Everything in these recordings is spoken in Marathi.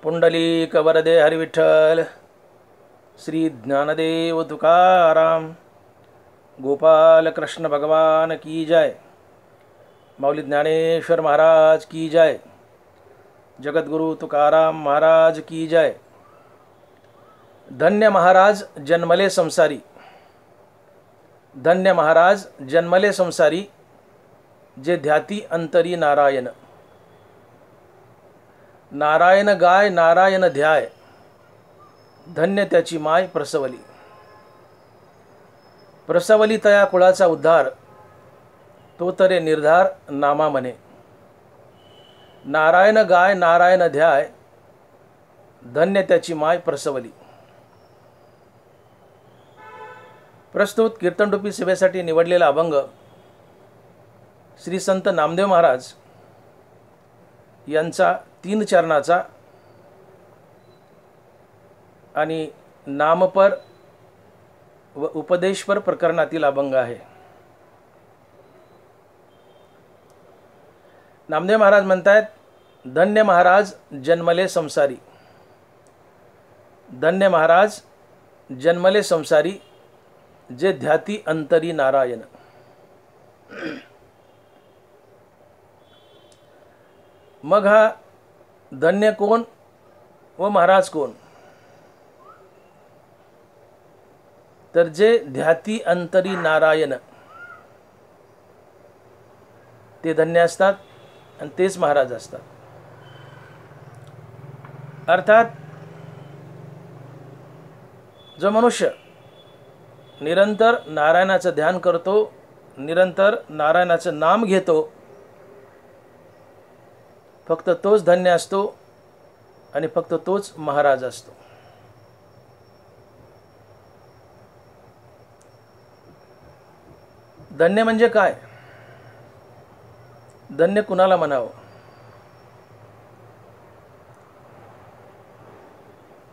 पुंडलिक वरदे हरिविठ्ठल, श्री ज्ञानदेव तुकाराम, गोपाल कृष्ण भगवान की जय, माऊली ज्ञानेश्वर महाराज की जय, जगद्गुरु तुकाराम महाराज की जय। धन्य महाराज जन्मले संसारी, धन्य महाराज जन्मले संसारी, जे ध्याती अंतरी नारायण। नारायण गाय नारायण ध्याय, धन्य त्याची माय प्रसवली। प्रसवली तया कुळाचा उद्धार, तो तरे निर्धार नामा म्हणे। नारायण गाय नारायण ध्याय, धन्य त्याची माय प्रसवली। प्रस्तुत कीर्तनरूपी सेवेसाठी निवडलेला अभंग श्री संत नामदेव महाराज यांचा 3 चरणाचा आणि नामपर व उपदेशपर प्रकरणातील अभंग आहे। नामदेव महाराज म्हणतात, धन्य महाराज जन्मले संसारी, धन्य महाराज जन्मले संसारी, जे ध्याती अंतरी नारायण। मग हा धन्य कोण व महाराज कोण? तर जे ध्याती अंतरी नारायण ते धन्य असतात आणि तेच महाराज असतात। अर्थात जो मनुष्य निरंतर नारायणाचं ध्यान करतो, निरंतर नारायणाचं नाम घेतो, फक्त तोच धन्य असतो आणि फक्त तोच महाराज असतो। धन्य म्हणजे काय? धन्य कुणाला म्हणावं?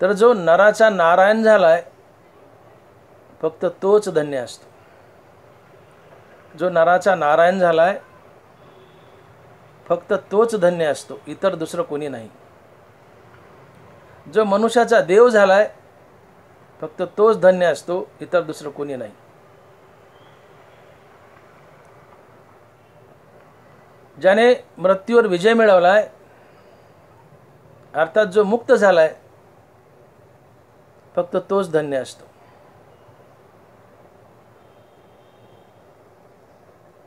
तर जो नराचा नारायण झालाय, फक्त तोच धन्य असतो। जो नराचा नारायण झालाय, फक्त तोच धन्य असतो, इतर दुसरं कोणी नाही। जो मनुष्याचा देव झालाय, फक्त तोच धन्य असतो, इतर दुसरं कोणी नाही। ज्याने मृत्यूवर विजय मिळवलाय, अर्थात जो मुक्त झालाय, फक्त तोच धन्य असतो।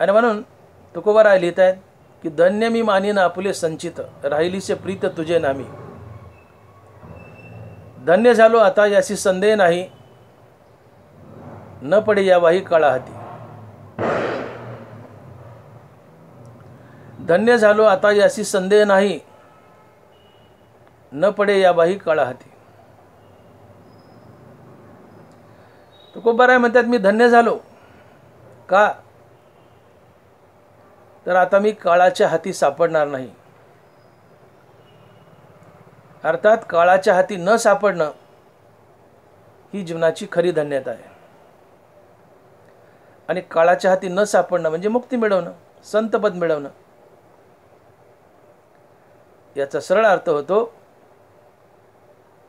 आणि म्हणून तुकोबाराय लिहित आहेत की धन्य मी मानीन आपुले संचित, राहिलीसे प्रीत तुझे नामी। धन्य झालो आता यासी संदेह नाही, न पडे यावाही काळा हाती। धन्य झालो आता यासी संदेह नाही, न पडे यावाही काळा हाती। तुकोबाराय म्हणतात, मी धन्य झालो का? तर आता मी काळाच्या हाती सापडणार नाही। अर्थात काळाच्या हाती न सापडणं ही जीवनाची खरी धन्यता आहे। आणि काळाच्या हाती न सापडणं म्हणजे मुक्ती मिळवणं, संतपद मिळवणं। याचा सरळ अर्थ होतो,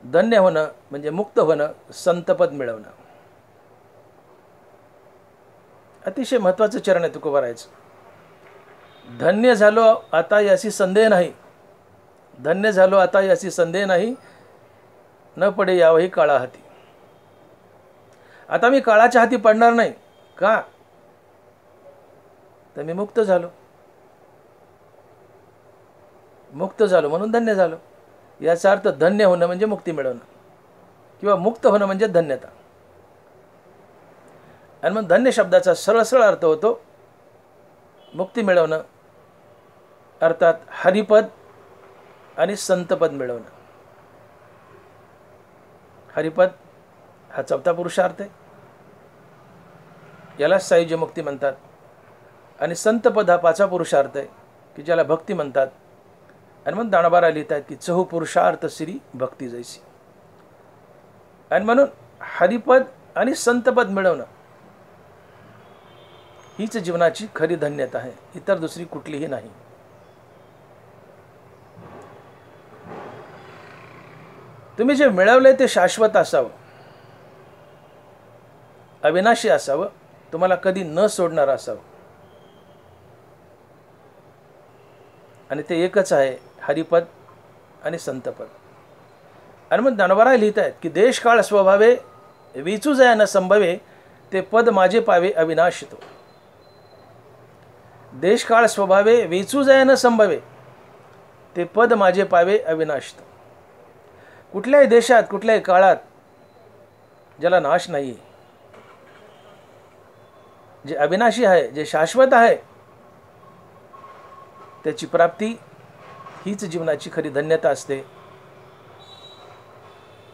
धन्य होणं म्हणजे मुक्त होणं, संतपद मिळवणं। अतिशय महत्त्वाचं चरण आहे तुकोबारायचं। धन्य झालो आता यासी संदेह नाही, धन्य झालो आता यासी संदेह नाही, न पडे यावही काळा हाती। आता मी काळाच्या हाती पडणार नाही का? तर मी मुक्त झालो, मुक्त झालो म्हणून धन्य झालो। याचा अर्थ धन्य होणं म्हणजे मुक्ती मिळवणं, किंवा मुक्त होणं म्हणजे धन्यता। आणि मग धन्य शब्दाचा सरळ सरळ अर्थ होतो मुक्ती मिळवणं, अर्थात हरिपद आणि संतपद मिळवणं। हरिपद हा 4था पुरुषार्थ आहे, याला सायुज्य मुक्ती म्हणतात। आणि संतपद हा 5वा पुरुषार्थ आहे, की ज्याला भक्ती म्हणतात। आणि मग दाणबारा लिहित आहेत की 4 पुरुषार्थ श्री भक्ती जैसी। आणि म्हणून हरिपद आणि संतपद मिळवणं हीच जीवनाची खरी धन्यता आहे, इतर दुसरी कुठलीही नाही। तुम्ही जे मिळवले ते शाश्वत असावं, अविनाशी असावं, तुम्हाला कधी न सोडणार असावं. आणि ते एकच आहे, हरिपद आणि संतपद. आणि मग ज्ञानोबा लिहित आहेत की देशकाळ स्वभावे विचू जया न संभवे, ते पद माझे पावे अविनाश तो. देशकाळ स्वभावे वेचू जया न संभवे, ते पद माझे पावे अविनाश तो. कुठल्याही देशात कुठल्याही काळात ज्याला नाश नाही, जे अविनाशी आहे, जे शाश्वत आहे, त्याची प्राप्ती हीच जीवनाची खरी धन्यता असते.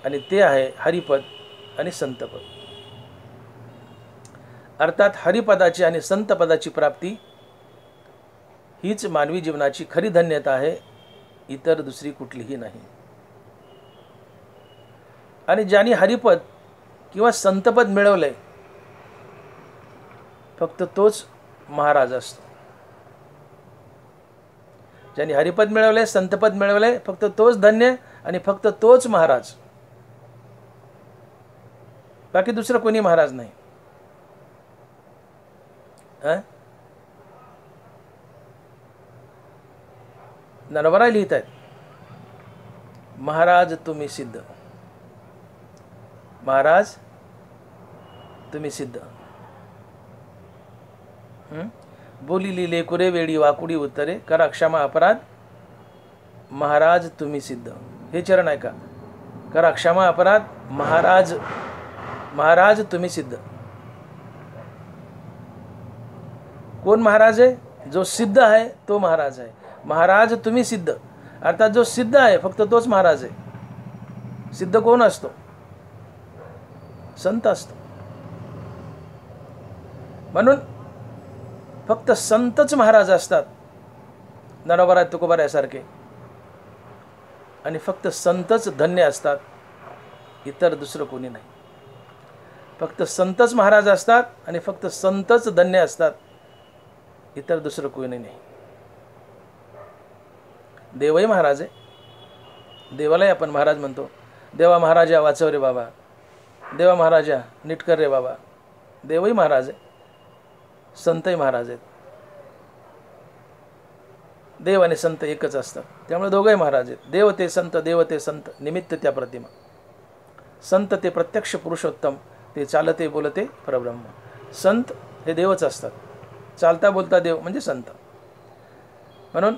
आणि ते आहे हरिपद आणि संतपद. अर्थात हरिपदाची आणि संतपदाची प्राप्ती हीच मानवी जीवनाची खरी धन्यता आहे, इतर दुसरी कुठलीही नाही. आणि ज्यांनी हरिपद किंवा संतपद मिळवलंय, फक्त तोच महाराज असतो. ज्यांनी हरिपद मिळवले, संतपद मिळवले, फक्त तोच धन्य आणि फक्त तोच महाराज. बाकी दुसरं कोणी महाराज नाही. ज्ञानोबा लिहित आहेत, महाराज तुम्ही सिद्ध, महाराज तुम्ही सिद्ध. बोलिली लेकुरे वेडी वाकुडी उत्तरे, करा क्षमा अपराध, महाराज तुम्ही सिद्ध. हे चरण आहे का? करा क्षमा अपराध, महाराज, महाराज तुम्ही सिद्ध. कोण महाराज आहे? जो सिद्ध आहे तो महाराज आहे. महाराज तुम्ही सिद्ध, अर्थात जो सिद्ध आहे फक्त तोच महाराज आहे. सिद्ध कोण असतो? संत असतो. म्हणून फक्त संतच महाराज असतात, ज्ञानोबा तुकोबा यासारखे. आणि फक्त संतच धन्य असतात, इतर दुसरं कोणी नाही. फक्त संतच महाराज असतात आणि फक्त संतच धन्य असतात, इतर दुसरं कोणी नाही. देवही महाराज आहे, देवालाही आपण महाराज म्हणतो. देवा महाराजा वाचव रे बाबा, देवा महाराजा नीट कर रे बाबा. देवही महाराज आहे, संतही महाराज आहेत. देव आणि संत एकच असतात, त्यामुळे दोघंही महाराज आहेत. देव ते संत, देव ते संत, निमित्त त्या प्रतिमा. संत ते प्रत्यक्ष पुरुषोत्तम, ते चालते बोलते परब्रह्म. संत हे देवच असतात, चालता बोलता देव म्हणजे संत. म्हणून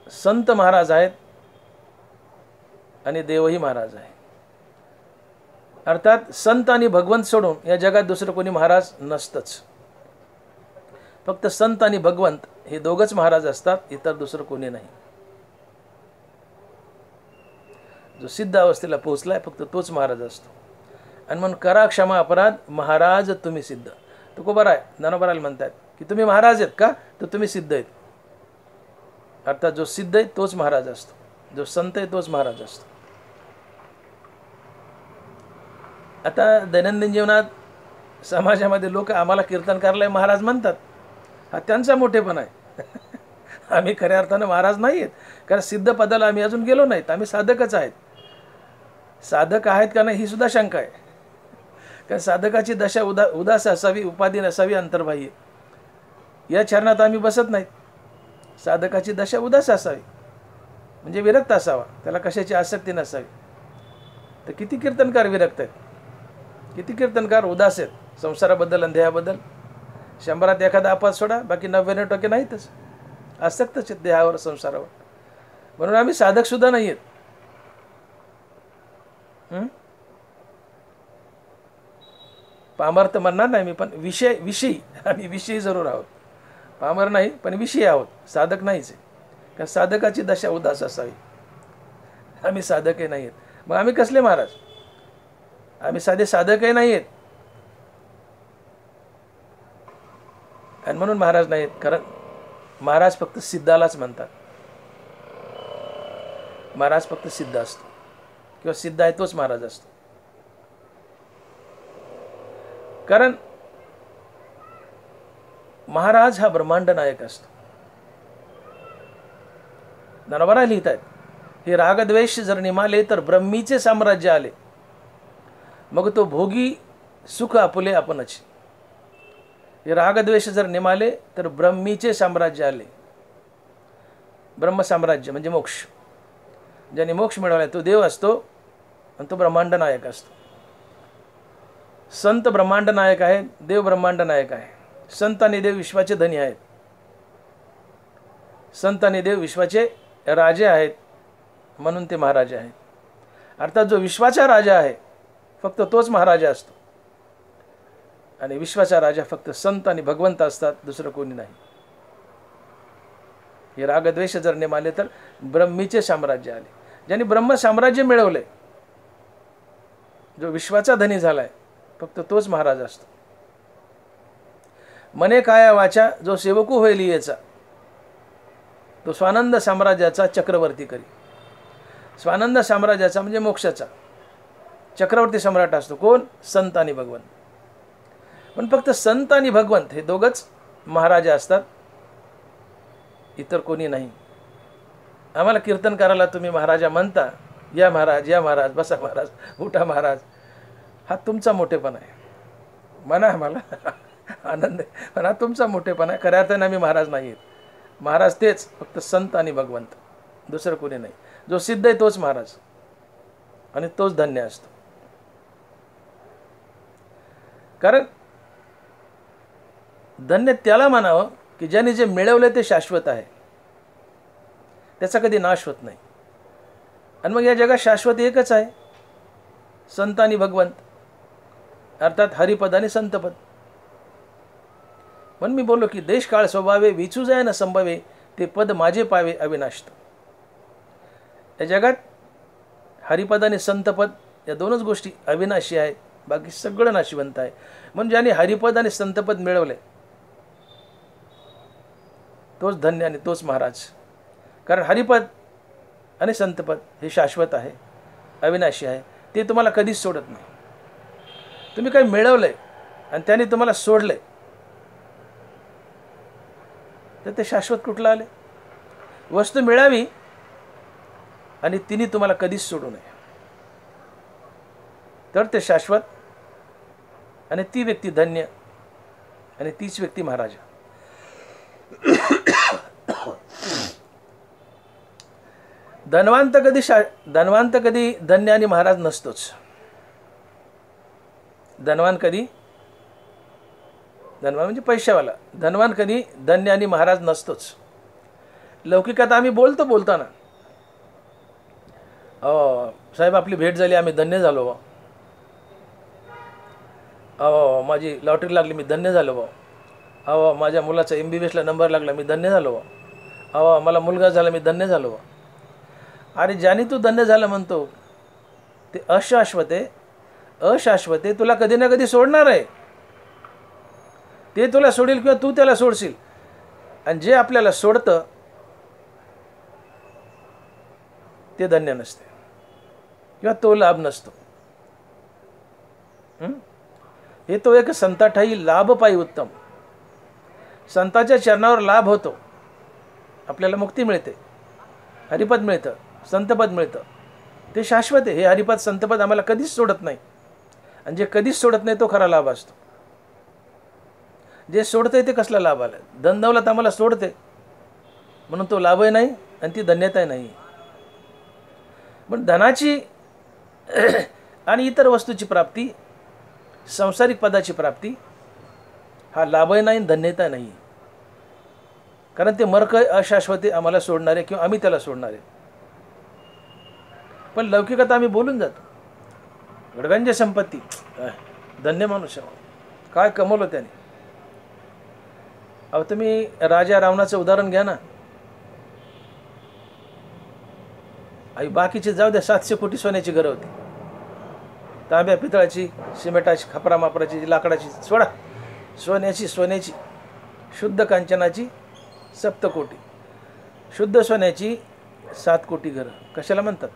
संत महाराज आहेत आणि देवही महाराज आहे. अर्थात संत आणि भगवंत सोडून या जगात दुसरं कोणी महाराज नसतंच. फक्त संत आणि भगवंत हे दोघंच महाराज असतात, इतर दुसरं कोणी नाही. जो सिद्ध अवस्थेला पोहोचलाय फक्त तोच महाराज असतो. आणि म्हणून करा क्षमा अपराध, महाराज तुम्ही सिद्ध. तुकोबा आहे, ज्ञानोबा म्हणतात की तुम्ही महाराज आहेत का? तर तुम्ही सिद्ध आहेत. अर्थात जो सिद्ध आहे तोच महाराज असतो, जो संत आहे तोच महाराज असतो. आता दैनंदिन जीवनात समाजामध्ये लोक आम्हाला कीर्तनकारला महाराज म्हणतात. हा त्यांचा मोठेपणा आहे. आम्ही खऱ्या अर्थानं महाराज नाही आहेत, कारण सिद्ध पदाला आम्ही अजून गेलो नाहीत. आम्ही साधकच आहेत. साधक आहेत का नाही ही सुद्धा शंका आहे, कारण साधकाची दशा उदास असावी, उपाधी नसावी, अंतर्बाह्य. या चरणात आम्ही बसत नाहीत. साधकाची दशा उदास असावी, म्हणजे विरक्त असावा, त्याला कशाची आसक्ती नसावी. तर किती कीर्तनकार विरक्त आहेत, किती कीर्तनकार उदास आहेत संसाराबद्दल आणि देहाबद्दल. 100त एखादा आपात सोडा, बाकी 99% नाहीतच, आसक्तच आहेत देहावर, संसारावर. म्हणून आम्ही साधक सुद्धा नाही आहेत. पामर तर म्हणणार नाही मी, पण विषयी आम्ही विषयी जरूर आहोत. पामर नाही पण विषयी आहोत, साधक नाहीच आहे. कारण साधकाची दशा उदास असावी. आम्ही साधकही नाही आहेत, मग आम्ही कसले महाराज? आम्ही साधे साधकही नाही आहेत. आणि म्हणून महाराज नाहीत, कारण महाराज फक्त सिद्धालाच म्हणतात. महाराज फक्त सिद्ध असतो, किंवा सिद्ध आहे तोच महाराज असतो. कारण महाराज हा ब्रह्मांड नायक असतो. ज्ञानोबा लिहित आहेत हे रागद्वेष जर निमाले तर ब्रह्मीचे साम्राज्य आले, मग तो भोगी सुख आपुले आपणच. हे रागद्वेष जर निमाले तर ब्रह्मीचे साम्राज्य आले. ब्रह्मसाम्राज्य म्हणजे मोक्ष. ज्याने मोक्ष मिळवला तो देव असतो आणि तो ब्रह्मांड नायक असतो. संत ब्रह्मांड नायक आहे, देव ब्रह्मांड नायक आहे. संत आणि देव विश्वाचे धनी आहेत. संत आणि देव विश्वाचे राजे आहेत, म्हणून ते महाराजे आहेत. अर्थात जो विश्वाचा राजा आहे फक्त तोच महाराजा असतो, आणि विश्वाचा राजा फक्त संत आणि भगवंत असतात, दुसरं कोणी नाही. हे रागद्वेष जर निमाले तर ब्रह्मीचे साम्राज्य आले. ज्यांनी ब्रह्म साम्राज्य मिळवले, जो विश्वाचा धनी झालाय, फक्त तोच महाराज असतो. मने काया वाचा जो सेवकू होईल याचा, तो स्वानंद साम्राज्याचा चक्रवर्ती करी. स्वानंद साम्राज्याचा म्हणजे मोक्षाचा चक्रवर्ती सम्राट असतो कोण? संत आणि भगवंत. पण फक्त संत आणि भगवंत हे दोघंच महाराजा असतात, इतर कोणी नाही. आम्हाला कीर्तन करायला तुम्ही महाराजा म्हणता, या महाराज, या महाराज, बसा महाराज, उठा महाराज, हा तुमचा मोठेपणा आहे. म्हणा, आम्हाला आनंद आहे, पण हा तुमचा मोठेपणा आहे. खऱ्या अर्थाने आम्ही महाराज नाही आहेत. महाराज तेच फक्त संत आणि भगवंत, दुसरं कोणी नाही. जो सिद्ध आहे तोच महाराज, आणि तोच धन्य असतो. कारण धन्य त्याला म्हणावं की ज्याने जे मिळवले ते शाश्वत आहे, त्याचा कधी नाश होत नाही. आणि मग या जगात शाश्वत एकच आहे, संत आणि भगवंत, अर्थात हरिपद आणि संतपद. म्हणून मी बोललो की देश काळ स्वभावे विचू जाय न संभवे, ते पद माझे पावे अविनाशित. या जगात हरिपद आणि संतपद या दोनच गोष्टी अविनाशी आहेत, बाकी सगळं नाशिवंत आहे. म्हणून ज्याने हरिपद आणि संतपद मिळवले तोच धन्य आणि तोच महाराज. कारण हरिपद आणि संतपद हे शाश्वत आहे, अविनाशी आहे, ते तुम्हाला कधीच सोडत नाही. तुम्ही काही मिळवलंय आणि त्याने तुम्हाला सोडले तर ते शाश्वत कुठलं आले? वस्तू मिळावी आणि तिने तुम्हाला कधीच सोडू नये, तर ते शाश्वत, आणि ती व्यक्ती धन्य, आणि तीच व्यक्ती महाराजा. धनवांत कधी धन्य आणि महाराज नसतोच. धनवान म्हणजे पैशावाला. धनवान कधी धन्य आणि महाराज नसतोच. लौकिकात आम्ही बोलताना, साहेब आपली भेट झाली, आम्ही धन्य झालो. माझी लॉटरी लागली, मी धन्य झालो. माझ्या मुलाचा MBBSला नंबर लागला, मी धन्य झालो. मला मुलगा झाला, मी धन्य झालो. अरे ज्याने तू धन्य झालं म्हणतो ते अशाश्वत आहे. अशाश्वत आहे, तुला कधी ना कधी सोडणार आहे. ते तुला सोडेल किंवा तू त्याला सोडशील. आणि जे आपल्याला सोडतं ते धन्य नसते किंवा तो लाभ नसतो. हे तो एक संताठाई लाभ पायी उत्तम. संताच्या चरणावर लाभ होतो, आपल्याला मुक्ती मिळते, हरिपद मिळतं, संतपद मिळतं, ते शाश्वत आहे. हे हरिपद संतपद आम्हाला कधीच सोडत नाही, आणि जे कधीच सोडत नाही तो खरा लाभ असतो. जे सोडते ते कसला लाभ आला? धनदौलत आम्हाला सोडते म्हणून तो लाभही नाही आणि ती धन्यताही नाही. पण धनाची आणि इतर वस्तूची प्राप्ती, सांसारिक पदाची प्राप्ती, हा लाभही नाही, धन्यता नाही. कारण ते मर्क अशाश्वते आम्हाला सोडणारे किंवा आम्ही त्याला सोडणारे. पण लौकिकात आम्ही बोलून जातो, गडगंज संपत्ती, धन्य माणूस काय कमवलं त्याने. अहो तुम्ही राजा रावणाचं उदाहरण घ्या ना. आई बाकीचे जाऊ द्या, 700 कोटी सोन्याची घरं होती, तांब्या पितळाची, सिमेंटाची, खपरा मापराची, लाकडाची, सोडा, सोन्याची, शुद्ध कांचनाची 7 कोटी, शुद्ध सोन्याची 7 कोटी घरं. कशाला म्हणतात?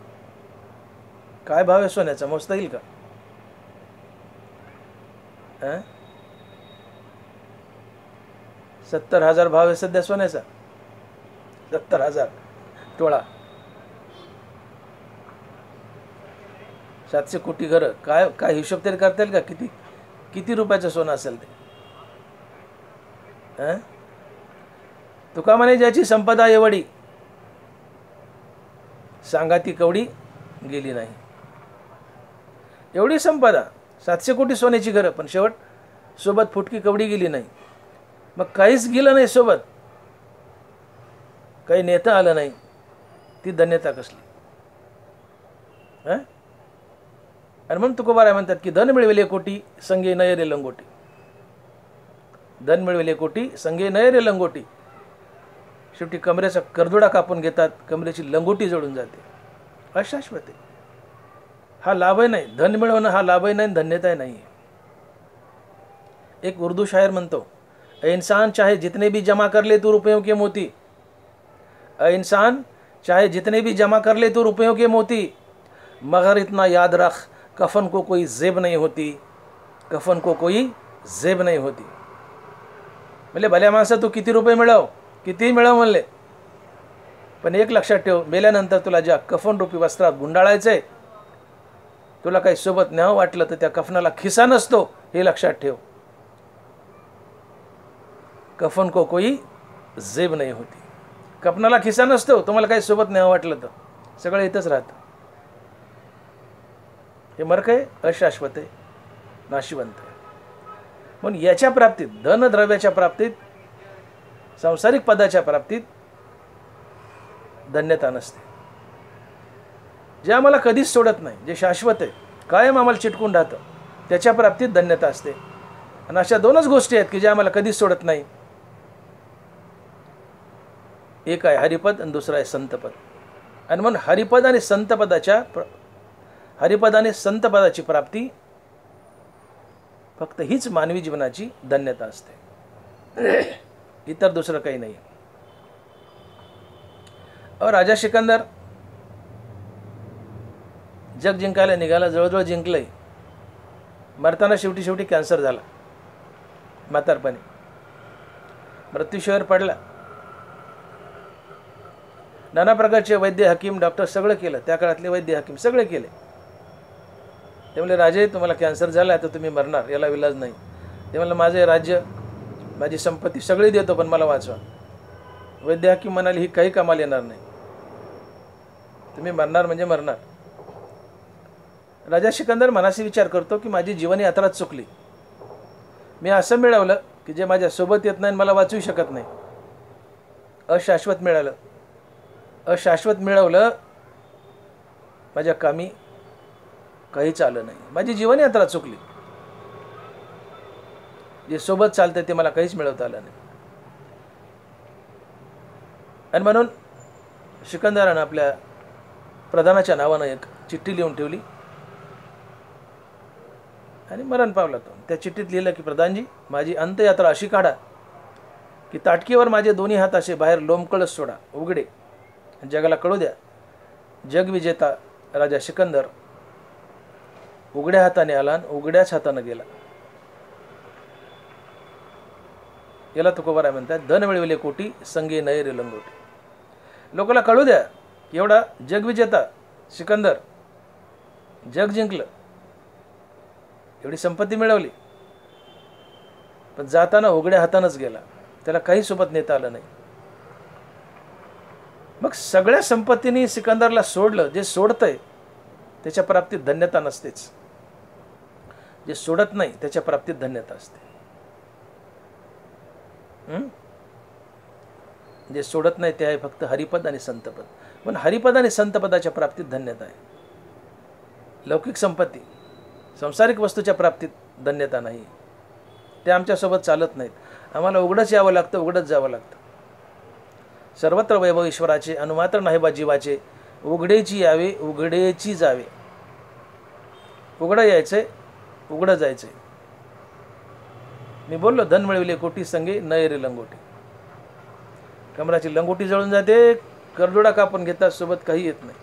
काय भाव आहे सोन्याचा, मोजता येईल का? 70,000 भाव आहे सध्या सोन्याचा, 70,000 तोळा. 700 कोटी घरं, काय काय हिशोब तरी करता येईल का? किती किती रुपयाचं सोनं असेल ते? तुका म्हणे ज्याची संपदा एवढी, सांगा ती कवडी गेली नाही. एवढी संपदा, 700 कोटी सोन्याची घरं, पण शेवट सोबत फुटकी कवडी गेली नाही. मग काहीच गेलं नाही सोबत, काही नेता आलं नाही, ती धन्यता कसली? आणि म्हणून तुकोबाराय म्हणतात की धन मिळविले कोटी, संगे नय रे लंगोटी. धन मिळविले कोटी, संगे नय रे लंगोटी. शेवटी कमरेचा करदुडा कापून घेतात, कमरेची लंगोटी जोडून जाते. अशाश्वत आहे. हा लाभही नाही, धन मिळवणं हा लाभही नाही, धन्यताही नाही. एक उर्दू शायर म्हणतो, इंसान चाहे जितने भी जमा कर ले तू रुपयों के मोती, इंसान चाहे जितने भी जमा कर ले तू रुपयों के मोती, मगर इतना याद रख कफन को कोई जेब नहीं होती, कफन को कोई जेब नहीं होती. म्हणले भल्या माणसा तू किती रुपये मिळव, किती मिळव म्हणले, पण एक लक्षात ठेव, मेल्यानंतर तुला ज्या कफन रूपी वस्त्रात गुंडाळायचंय, तुला काही सोबत न्यावं वाटलं तर त्या कफनाला खिसा नसतो, हे लक्षात ठेव. कफन को कोई जेब नाही होती. कफनाला खिसा नसतो, तुम्हाला काही सोबत न्यावं वाटलं तर सगळं इथंच राहतं. हे मर्क आहे, अशाश्वत आहे, नाशिवंत आहे. म्हणून याच्या प्राप्तीत, धनद्रव्याच्या प्राप्तीत, सांसारिक पदाच्या प्राप्तीत धन्यता नसते. जे आम्हाला कधीच सोडत नाही, जे शाश्वत आहे, कायम आम्हाला चिटकून राहतं, त्याच्या प्राप्तीत धन्यता असते. आणि अशा दोनच गोष्टी आहेत की ज्या आम्हाला कधीच सोडत नाही. एक आहे हरिपद आणि दुसरा आहे संतपद. आणि म्हणून हरिपद आणि संतपदाची प्राप्ती फक्त हीच मानवी जीवनाची धन्यता असते, इतर दुसरं काही नाही. राजा सिकंदर जग जिंकायला निघाला, जवळजवळ जिंकलंय. मरताना शेवटी कॅन्सर झाला, म्हातारपणी मृत्यूशयेवर पडला. नाना प्रकारचे वैद्य हकीम डॉक्टर सगळं केलं, त्या काळातले वैद्य हकीम सगळे केले. ते म्हणले राजे तुम्हाला कॅन्सर झाला तर तुम्ही मरणार, याला विलाज नाही. ते म्हणलं माझे राज्य, माझी संपत्ती सगळी देतो पण मला वाचवा. वैद्य हकीम म्हणाले ही काही कामाला येणार नाही, तुम्ही मरणार म्हणजे मरणार. राजा सिकंदर मनाशी विचार करतो की माझी जीवन यात्राच चुकली. मी असं मिळवलं की जे माझ्या सोबत येत नाही, मला वाचवू शकत नाही. अशाश्वत मिळालं, अशाश्वत मिळवलं, माझ्या कामी काहीच आलं नाही. माझी जीवन यात्रा चुकली. जे सोबत चालतं ते मला काहीच मिळवता आलं नाही. आणि म्हणून सिकंदरानं आपल्या प्रधानाच्या नावानं एक चिठ्ठी लिहून ठेवली आणि मरण पावला तो. त्या चिठ्ठीत लिहिलं की प्रधानजी, माझी अंतयात्रा अशी काढा की ताटकीवर माझे दोन्ही हात असे बाहेर लोंबकळच सोडा, उघडे, जगाला कळू द्या जगविजेता राजा सिकंदर उघड्या हाताने आला आणि उघड्याच हाताने गेला. याला तुकोबाराय म्हणतात धन मिळविले कोटी, संगे नय रे लंगोटी. लोकांना कळू द्या की एवढा जगविजेता सिकंदर जग जिंकलं, एवढी संपत्ती मिळवली, पण जाताना उघड्या हातानंच गेला, त्याला काही सोबत नेता आलं नाही. मग सगळ्या संपत्तीने सिकंदरला सोडलं. जे सोडतंय त्याच्या प्राप्तीत धन्यता नसतेच, जे सोडत नाही त्याच्या प्राप्तीत धन्यता असते. जे सोडत नाही ते आहे फक्त हरिपद आणि संतपद. पण हरिपद आणि संतपदाच्या प्राप्तीत धन्यता आहे. लौकिक संपत्ती, सांसारिक वस्तूच्या प्राप्तीत धन्यता नाही. ते आमच्यासोबत चालत नाहीत. आम्हाला उघडच यावं लागतं, उघडच जावं लागतं. सर्वत्र वैभव ईश्वराचे, अनुमात्र नाही बा जीवाचे, उघडेची यावे उघडेची जावे. उघडं यायचंय, उघडं जायचंय. मी बोललो धन मिळविले कोटी, संगे नय रे लंगोटी. कमराची लंगोटी जळून जाते, करजोडा कापून घेतात, सोबत काही येत नाही.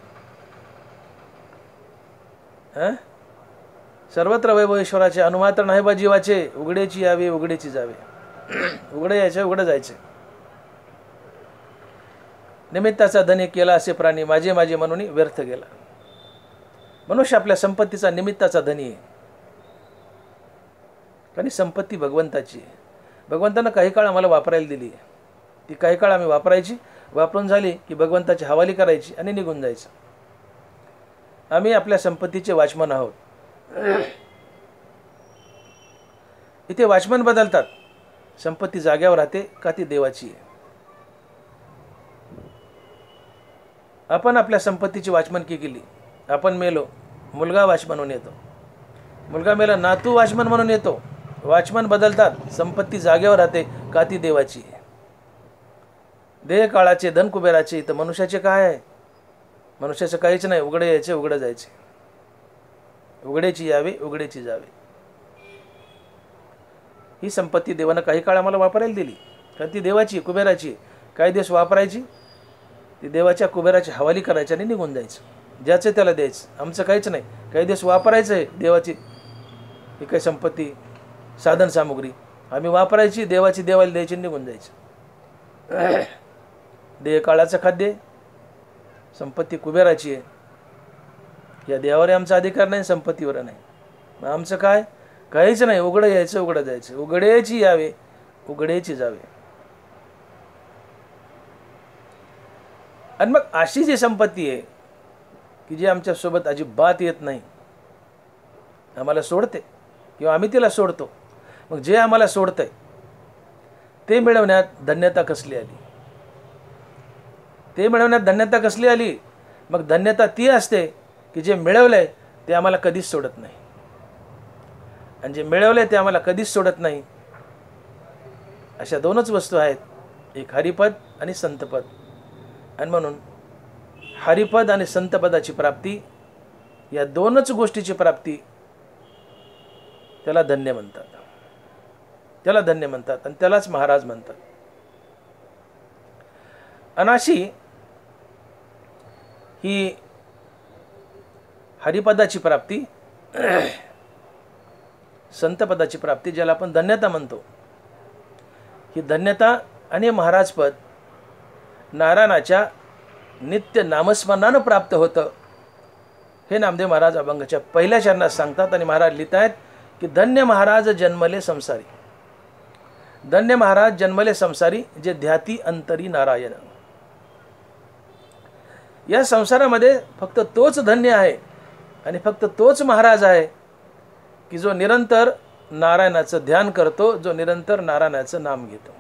सर्वत्र वैभव ईश्वराचे, अनुमात्र नाही बा जीवाचे, उघडेची यावे उघडेची जावे. उघडं यायचं, उघडं जायचं. निमित्ताचा धनी केला असे प्राणी, माझे माझे म्हणून व्यर्थ गेला. मनुष्य आपल्या संपत्तीचा निमित्ताचा धनी आहे. कारण संपत्ती भगवंताची आहे. भगवंतानं काही काळ आम्हाला वापरायला दिली आहे. ती काही काळ आम्ही वापरायची, वापरून झाली की भगवंताची हवाली करायची आणि निघून जायचं. आम्ही आपल्या संपत्तीचे वॉचमन आहोत. इथे वॉचमन बदलतात. संपत्ती जाग्यावर राहते का ती देवाची आहे. आपण आपल्या संपत्तीची वॉचमनकी केली. आपण मेलो, मुलगा वॉचमन म्हणून येतो. मुलगा मेला, नातू वॉचमन म्हणून येतो. वॉचमन बदलतात. संपत्ती जागेवर राहते का ती देवाची आहे. देह काळाचे, धन कुबेराचे. तर मनुष्याचे काय आहे? मनुष्याचं काहीच नाही. उघडे यायचे, उघडं जायचे. उघडेची यावे, उघडेची जावे. ही संपत्ती देवानं काही काळ आम्हाला वापरायला दिली. कारण ती देवाची, कुबेराची. काही दिवस वापरायची, ती देवाच्या कुबेराची हवाली करायची आणि निघून जायचं. ज्याचं त्याला द्यायचं. आमचं काहीच नाही. काही दिवस वापरायचं आहे देवाची ही काही संपत्ती, साधन सामुग्री आम्ही वापरायची, देवाची देवाला द्यायची, निघून जायचं. देह काळाचं खाद्य, संपत्ती कुबेराची आहे. या देवावर आमचा अधिकार नाही, संपत्तीवर नाही. मग आमचं काय? काहीच नाही. उघडं यायचं, उघडं जायचं. उघडेची यावे, उघडेची जावे. आणि मग अशी जी संपत्ती आहे की जी आमच्यासोबत अजिबात येत नाही, आम्हाला सोडते किंवा आम्ही तिला सोडतो. मग जे आम्हाला सोडतंय ते मिळवण्यात धन्यता कसली आली? ते मिळवण्यात धन्यता कसली आली? मग धन्यता ती असते की जे मिळवलंय ते आम्हाला कधीच सोडत नाही. आणि जे मिळवलंय ते आम्हाला कधीच सोडत नाही. अशा दोनच वस्तू आहेत, एक हरिपद आणि संतपद. आणि म्हणून हरिपद आणि संतपदाची प्राप्ती, या दोनच गोष्टीची प्राप्ती, त्याला धन्य म्हणतात. त्याला धन्य म्हणतात आणि त्यालाच महाराज म्हणतात. अनाशी ही हरिपदाची प्राप्ती, संतपदाची प्राप्ती, ज्याला आपण धन्यता म्हणतो, ही धन्यता आणि महाराजपद नारायणाच्या नित्य नामस्मरणानं प्राप्त होतं. हे नामदेव महाराज अभंगाच्या पहिल्या चरणात सांगतात. आणि महाराज लिहित आहेत की धन्य महाराज जन्मले संसारी. धन्य महाराज जन्मले संसारी, जे ध्याती अंतरी नारायण. या संसारामध्ये फक्त तोच धन्य आहे आणि फक्त तोच महाराज आहे की जो निरंतर नारायणाचं ध्यान करतो, जो निरंतर नारायणाचं नाम घेतो.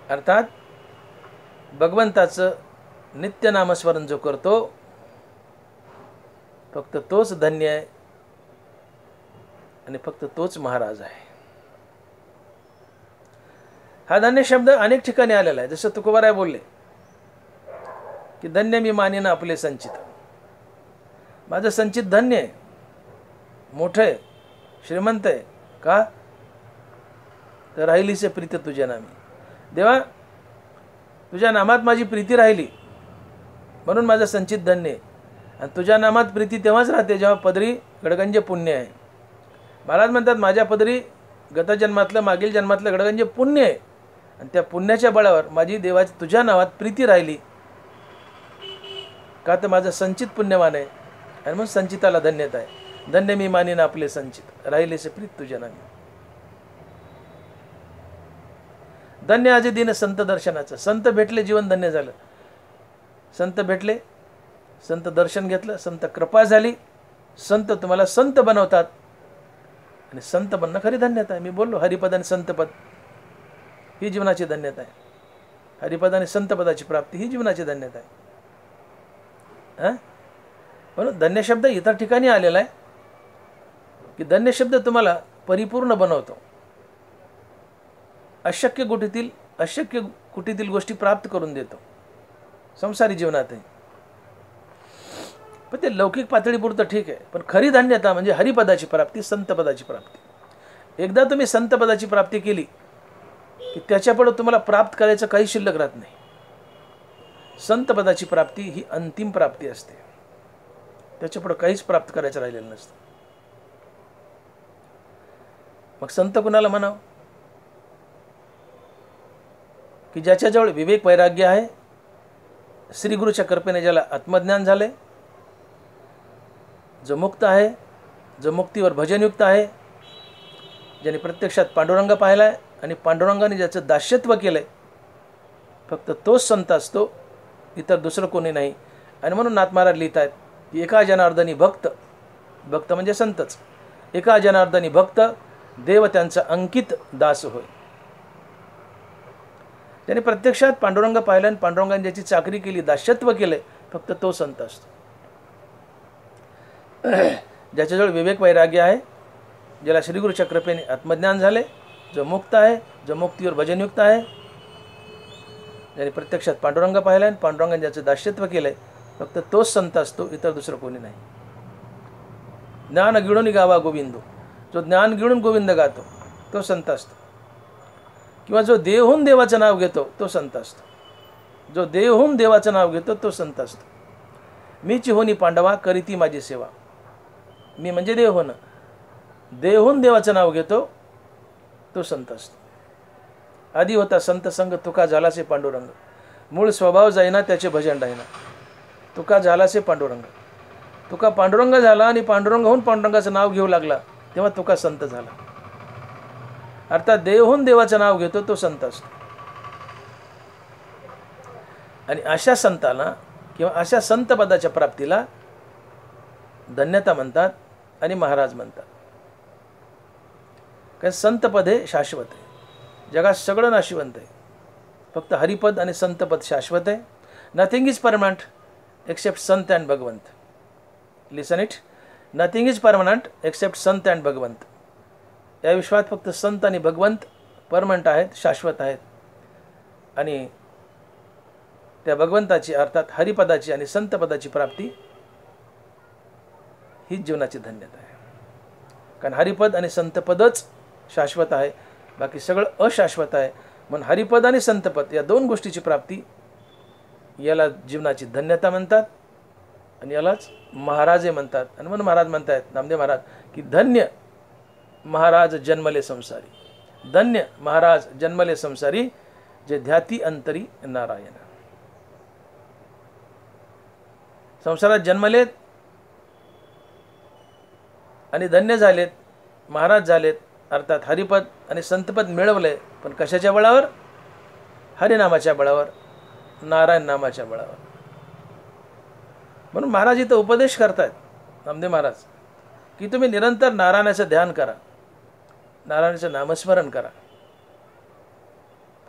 अर्थात भगवंताचं नित्य नामस्मरण जो करतो, फक्त तोच धन्य आहे आणि फक्त तोच महाराज आहे. हा धन्य शब्द अनेक ठिकाणी आलेला आहे. जसं तुकोबाराय बोलले की धन्य मी मानेन आपले संचित. माझं संचित धन्य आहे, मोठं आहे, श्रीमंत आहे. का? तर राहिलीसे प्रीती तुझ्या नामी. देवा, तुझ्या नामात माझी प्रीती राहिली म्हणून माझं संचित धन्य आहे. आणि तुझ्या नामात प्रीती तेव्हाच राहते जेव्हा पदरी गडगंज पुण्य आहे. महाराज म्हणतात माझ्या पदरी गतजन्मातलं, मागील जन्मातलं गडगंज पुण्य आहे. आणि त्या पुण्याच्या बळावर माझी देवाची तुझ्या नावात प्रीती राहिली. का? तर माझं संचित पुण्यवान आहे आणि मग संचिताला धन्यता आहे. धन्य मी मानीन आपले संचित, राहिलेसे प्रीत तुझ्या नामी. धन्य आजे दिन संत दर्शनाचं. संत भेटले, जीवन धन्य झालं. संत भेटले, संत दर्शन घेतलं, संत कृपा झाली. संत तुम्हाला संत बनवतात आणि संत बनणं खरी धन्यता आहे. मी बोललो हरिपद आणि संतपद ही जीवनाची धन्यता आहे. हरिपद आणि संतपदाची प्राप्ती ही जीवनाची धन्यता आहे. म्हणून धन्य शब्द इतर ठिकाणी आलेला आहे की धन्य शब्द तुम्हाला परिपूर्ण बनवतो. अशक्य कुटीतील गोष्टी प्राप्त करून देतो संसारी जीवनातही. पण ते लौकिक पातळीपुरतं ठीक आहे. पण खरी धन्यता म्हणजे हरिपदाची प्राप्ती, संतपदाची प्राप्ती. एकदा तुम्ही संतपदाची प्राप्ती केली की त्याच्यापुढे तुम्हाला प्राप्त करायचं काही शिल्लक राहत नाही. संतपदाची प्राप्ती ही अंतिम प्राप्ती असते. त्याच्यापुढे काहीच प्राप्त करायचं राहिलेलं नसतं. मग संत कुणाला म्हणावं? की ज्याच्याजवळ विवेक वैराग्य आहे, श्री गुरुच्या कृपेने ज्याला आत्मज्ञान झाले, जो मुक्त आहे, जो मुक्तीवर भजनयुक्त आहे, ज्याने प्रत्यक्षात पांडुरंग पाहिला आहे आणि पांडुरंगाने ज्याचं दास्यत्व केलं आहे, फक्त तोच संत असतो, इतर दुसरं कोणी नाही. आणि म्हणून नाथ महाराज लिहित आहेत की एका जनार्दनी भक्त, भक्त म्हणजे संतच, एका जनार्दनी भक्त देव त्यांचा अंकित दास होय. त्याने प्रत्यक्षात पांडुरंग पाहिला आणि पांडुरंगाने ज्याची चाकरी केली, दास्यत्व केले, फक्त तो संत असतो. ज्याच्याजवळ विवेक वैराग्य आहे, ज्याला श्रीगुरूच्या कृपेने आत्मज्ञान झाले, जो मुक्त आहे, जो मुक्तीवर भजनयुक्त आहे, ज्याने प्रत्यक्षात पांडुरंग पाहिला आणि पांडुरंगाने ज्याचं दास्यत्व केलंय, फक्त तोच संत असतो, इतर दुसरं कोणी नाही. ज्ञान गिळून गावा गोविंदो, जो ज्ञान गिळून गोविंद गातो तो संत असतो. किंवा जो देवहून देवाचं नाव घेतो तो संत असतो. जो देवहून देवाचं नाव घेतो तो संत असतो. मीची होनी पांडवा करीती माझी सेवा. मी म्हणजे देव होणं, देवहून देवाचं नाव घेतो तो संत असतो. आधी होता संत संग तुका झालासे पांडुरंग, मूळ स्वभाव जाईना त्याचे भजन राहीना. तुका झालासे पांडुरंग, तुका पांडुरंग झाला आणि पांडुरंग होऊन पांडुरंगाचं नाव घेऊ लागला, तेव्हा तुका संत झाला. अर्थात देवहून देवाचं नाव घेतो तो संत असतो. आणि अशा संताला किंवा अशा संत पदाच्या प्राप्तीला धन्यता म्हणतात आणि महाराज म्हणतात. कारण संत पद हे शाश्वत आहे. जगात सगळं नाशिवंत आहे, फक्त हरिपद आणि संतपद शाश्वत आहे. नथिंग इज परमनंट एक्सेप्ट संत अँड भगवंत. Listen it, nothing is permanent except संत अँड भगवंत. या विश्वात फक्त संत आणि भगवंत परमनंट आहेत, शाश्वत आहेत. आणि त्या भगवंताची अर्थात हरिपदाची आणि संतपदाची प्राप्ती हीच जीवनाची धन्यता आहे. कारण हरिपद आणि संतपदच शाश्वत आहे, बाकी सगळं अशाश्वत आहे. म्हणून हरिपद आणि संतपद या दोन गोष्टीची प्राप्ती याला जीवनाची धन्यता म्हणतात आणि यालाच महाराजे म्हणतात. आणि म्हणून महाराज म्हणतात, नामदेव महाराज, की धन्य महाराज जन्मले संसारी. धन्य महाराज जन्मले संसारी, जे ध्याती अंतरी नारायण. संसारात जन्मलेत आणि धन्य झालेत, महाराज झालेत, अर्थात हरिपद आणि संतपद मिळवले. पण कशाच्या बळावर? हरिनामाच्या बळावर, नारायण नामाच्या बळावर. म्हणून महाराज इथं उपदेश करतात, नामदेव महाराज, की तुम्ही निरंतर नारायणाचं ध्यान करा, नारायणाचं नामस्मरण करा.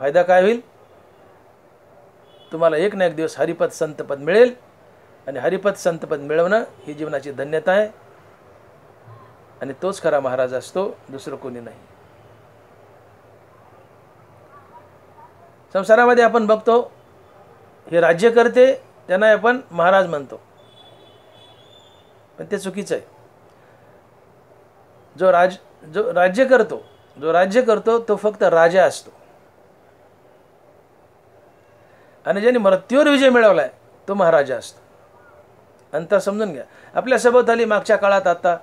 फायदा काय होईल? तुम्हाला एक ना एक दिवस हरिपद संतपद मिळेल. आणि हरिपद संतपद मिळवणं ही जीवनाची धन्यता आहे. आणि तोच खरा महाराज असतो, दुसरं कोणी नाही. संसारामध्ये आपण बघतो, हे राज्य करते त्यांना आपण महाराज म्हणतो, पण ते चुकीचं आहे. जो राज्य करतो तो फक्त राजा असतो. आणि ज्याने मृत्यूवर विजय मिळवलाय तो महाराजा असतो. अंतर समजून घ्या. आपल्या सभोवताली मागच्या काळात आता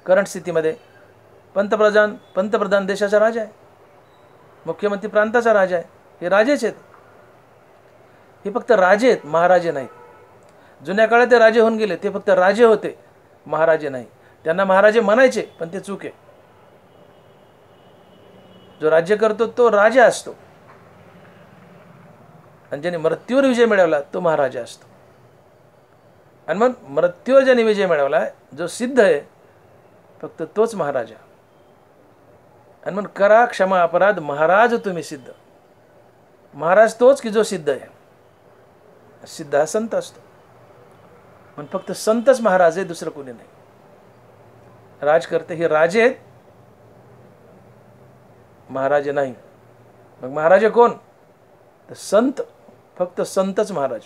करंट स्थितीमध्ये पंतप्रधान देशाचा राजा आहे, मुख्यमंत्री प्रांताचा राजा आहे. हे राजेच आहेत. हे फक्त राजे आहेत, महाराजे नाहीत. जुन्या काळात ते राजे होऊन गेले, ते फक्त राजे होते, महाराजे नाही. त्यांना महाराजे म्हणायचे, पण ते चूक आहे. जो राज्य करतो तो राजा असतो आणि ज्याने मृत्यूवर विजय मिळवला तो महाराजा असतो. आणि मग मृत्यूवर ज्याने विजय मिळवला, जो सिद्ध आहे, फक्त तोच महाराजा. आणि मग करा क्षमा अपराध महाराज तुम्ही सिद्ध. महाराज तोच की जो सिद्ध आहे. सिद्ध हा संत असतो, पण फक्त संतच महाराज आहे, दुसरं कोणी नाही. राज करते हे राजे आहेत, महाराजे नाही. मग महाराजे कोण? तर संत, फक्त संतच महाराज.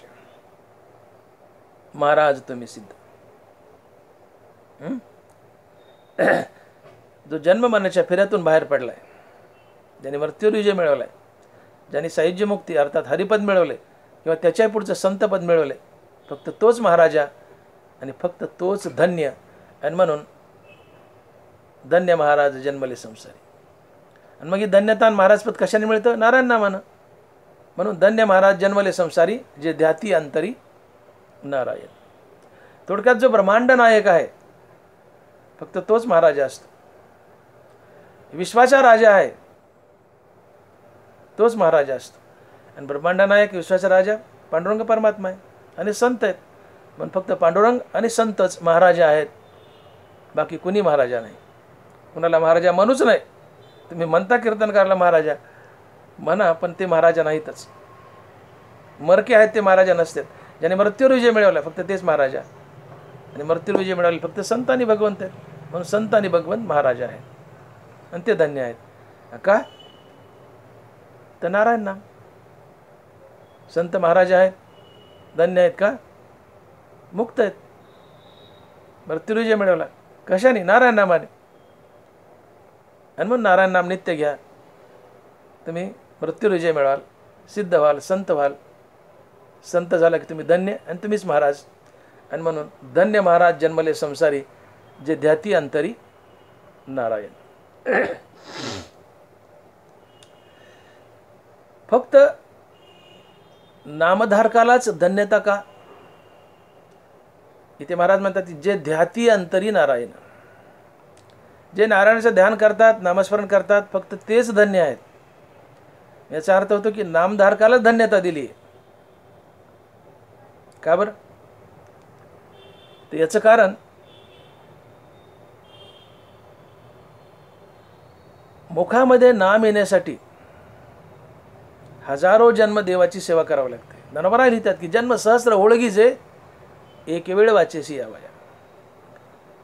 महाराज तुम्ही सिद्ध. जो जन्म मरणाच्या फेऱ्यातून बाहेर पडलाय, ज्याने मृत्यूवर विजय मिळवलाय, ज्याने साहित्य मुक्ती अर्थात हरिपद मिळवले किंवा त्याच्या पुढचं संतपद मिळवले, फक्त तोच महाराजा आणि फक्त तोच धन्य. आणि म्हणून धन्य महाराज जन्मले संसारी. आणि मग ही धन्यता महाराजपद कशाने मिळतं? नारायण नामानं. म्हणून धन्य महाराज जन्मले संसारी, जे ध्याती अंतरी नारायण. थोडक्यात जो ब्रह्मांड नायक आहे फक्त तोच महाराजा असतो. विश्वाचा राजा आहे तोच महाराजा असतो. आणि ब्रह्मांड नायक विश्वाचा राजा पांडुरंग परमात्मा आहे आणि संत आहेत. पण फक्त पांडुरंग आणि संतच महाराजा आहेत, बाकी कुणी महाराजा नाही. कुणाला महाराजा म्हणूच नाही. तुम्ही म्हणता कीर्तनकारला महाराजा म्हणा, पण ते महाराजा नाहीतच. मरके आहेत ते महाराजा नसतात. ज्याने मृत्यूवर विजय मिळवला फक्त तेच महाराजा, आणि मृत्यूवर विजय मिळवले फक्त संत आणि भगवंत आहेत. म्हणून संत आणि भगवंत महाराजा आहेत आणि ते धन्य आहेत. का तर नारायण नाम. संत महाराजा आहेत, धन्य आहेत का? मुक्त आहेत. मृत्यूवर विजय मिळवला कशाने? नारायण नामाने. आणि मग नारायण नाम नित्य घ्या, तुम्ही मृत्यूवर विजय मिळवाल, सिद्ध व्हाल, संत व्हाल. संत झाला की तुम्ही धन्य आणि तुम्हीच महाराज. आणि म्हणून धन्य महाराज जन्मले संसारी, जे ध्याती अंतरी नारायण. फक्त नामधारकालाच धन्यता का? इथे महाराज म्हणतात जे ध्याती अंतरी नारायण. जे नारायणाचं ध्यान करतात, नामस्मरण करतात, फक्त तेच धन्य आहेत. याचा अर्थ होतो की नामधारकालाच धन्यता दिली. का बरं? तर याचं कारण मुखामध्ये नाम येण्यासाठी हजारो जन्म देवाची सेवा करावी लागते. ज्ञानोबा लिहितात की जन्म सहस्र ओळगीचे एक वेळ वाचेसी यावया.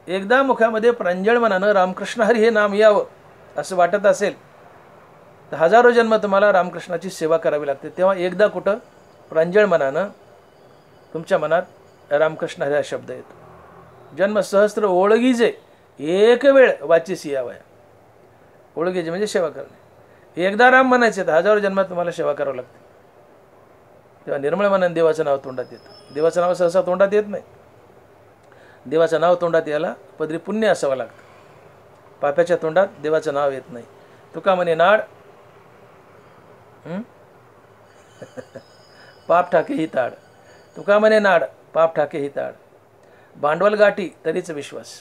एकदा मुखामध्ये प्रांजळ मनानं रामकृष्ण हरी हे नाम यावं असं वाटत असेल तर हजारो जन्म तुम्हाला रामकृष्णाची सेवा करावी लागते. तेव्हा एकदा कुठं प्रांजळ मनानं तुमच्या मनात रामकृष्ण हरी हा शब्द येतो. जन्म सहस्त्र ओळगीचे एक वेळ वाचेसी यावया. ओळगीचे म्हणजे सेवा करणे. एकदा राम म्हणायचे तर हजारो जन्मात तुम्हाला सेवा करावी लागते. तेव्हा निर्मळ मनाने देवाचं नाव तोंडात येतं. देवाचं नाव सहसा तोंडात येत नाही. देवाचं नाव तोंडात यायला पदरी पुण्य असावं लागतं. पाप्याच्या तोंडात देवाचं नाव येत नाही. तुका म्हणे नाड पाप ठाके ही ताड. तुका म्हणे नाड पाप ठाके ही ताड. भांडवल गाठी तरीच विश्वास.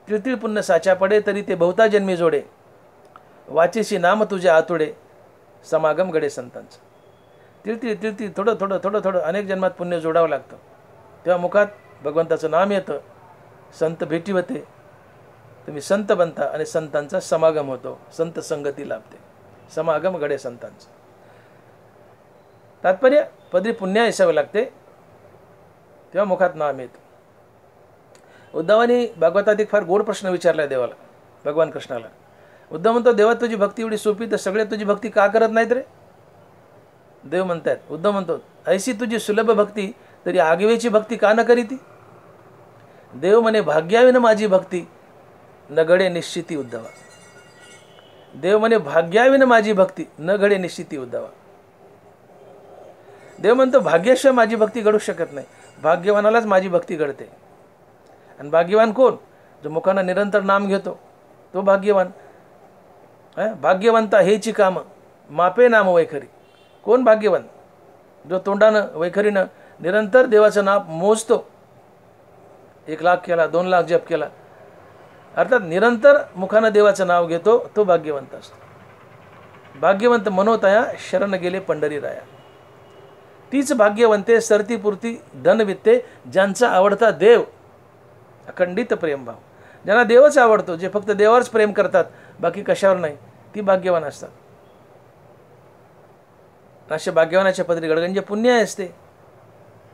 तिळतिळ पुण्य साच्या पडे तरी ते बहुता जन्मी जोडे. वाचेशी नाम तुझे आतुडे समागम घडे संतांचं. तिळतिळ तिळतिळ थोडं थोडं थोडं थोडं अनेक जन्मात पुण्य जोडावं लागतं. तेव्हा मुखात भगवंताचं नाम येतं, संत भेटी होते, तुम्ही संत बनता आणि संतांचा समागम होतो, संत संगती लाभते. समागम घडे संतांचं. तात्पर्य पदरी पुण्य असावे लागते तेव्हा मुखात नाम येतं. उद्धवानी भागवतात एक फार गोड प्रश्न विचारला देवाला, भगवान कृष्णाला. उद्धव म्हणतो देवा तुझी भक्ती एवढी सोपी तर सगळे तुझी भक्ती का करत नाहीत रे? देव म्हणतात, उद्धव म्हणतो ऐशी तुझी सुलभ भक्ती तरी आगवेची भक्ती का न करीती? देव म्हणे भाग्याविन माझी भक्ती न घडे निश्चिती उद्धवा. देव म्हणे भाग्याविन माझी भक्ती न घडे निश्चिती उद्धवा. देव म्हणतो भाग्याशिवाय माझी भक्ती घडू शकत नाही, भाग्यवानालाच माझी भक्ती घडते. आणि भाग्यवान कोण? जो मुखानं निरंतर नाम घेतो तो भाग्यवान. भाग्यवंता हेची काम मापे नाम वैखरी. कोण भाग्यवान? जो तोंडानं वैखरीनं निरंतर देवाचं नाम मोजतो. 1,00,000 केला, 2,00,000 जप केला, अर्थात निरंतर मुखानं देवाचं नाव घेतो तो भाग्यवंत असतो. भाग्यवंत मनोतया शरण गेले पंढरी राया. तीच भाग्यवंते सरतीपुरती धनवित्ते ज्यांचा आवडता देव अखंडित प्रेमभाव. ज्यांना देवच आवडतो, जे फक्त देवावरच प्रेम करतात बाकी कशावर नाही, ती भाग्यवान असतात. अशा भाग्यवानाच्या पदरी गडगंज पुण्य असते